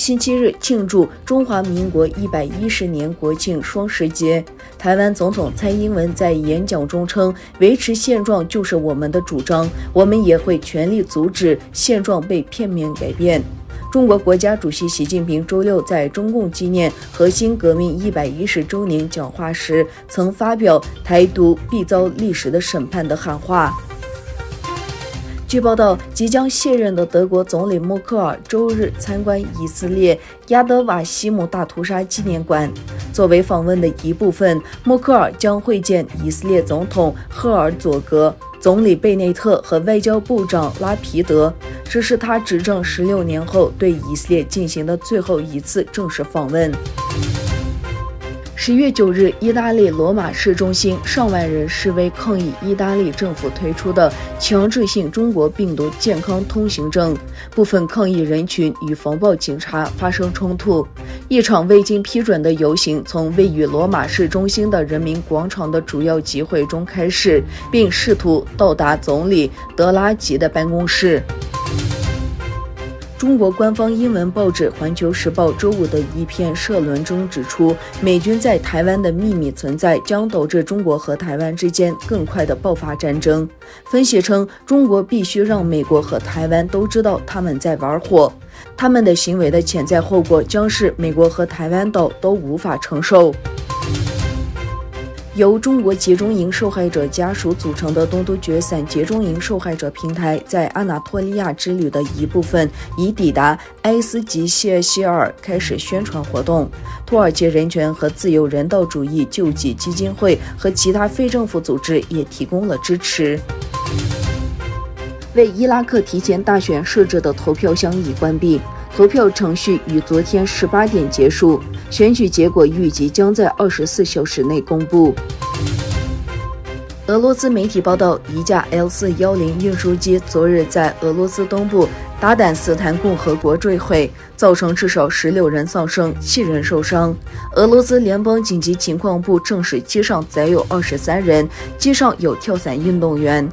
星期日庆祝中华民国110年国庆双十节。台湾总统蔡英文在演讲中称，维持现状就是我们的主张，我们也会全力阻止现状被片面改变。中国国家主席习近平周六在中共纪念核心革命110周年讲话时，曾发表台独必遭历史的审判的喊话。据报道，即将卸任的德国总理默克尔周日参观以色列亚德瓦西姆大屠杀纪念馆。作为访问的一部分，默克尔将会见以色列总统赫尔佐格、总理贝内特和外交部长拉皮德。这是他执政16年后对以色列进行的最后一次正式访问。10月9日，意大利罗马市中心上万人示威抗议意大利政府推出的强制性中国病毒健康通行证，部分抗议人群与防暴警察发生冲突。一场未经批准的游行从位于罗马市中心的人民广场的主要集会中开始，并试图到达总理德拉吉的办公室。中国官方英文报纸《环球时报》周五的一篇社论中指出，美军在台湾的秘密存在将导致中国和台湾之间更快的爆发战争。分析称，中国必须让美国和台湾都知道他们在玩火，他们的行为的潜在后果将是美国和台湾岛都无法承受。由中国集中营受害者家属组成的东突厥散集中营受害者平台在阿纳托利亚之旅的一部分已抵达埃斯吉谢希尔，开始宣传活动。土耳其人权和自由人道主义救济基金会和其他非政府组织也提供了支持。为伊拉克提前大选设置的投票箱已关闭，投票程序于昨天18点结束，选举结果预计将在24小时内公布。俄罗斯媒体报道，一架 L410运输机昨日在俄罗斯东部达坦斯坦共和国坠毁，造成至少16人丧生，7人受伤。俄罗斯联邦紧急情况部证实，机上载有23人，机上有跳伞运动员。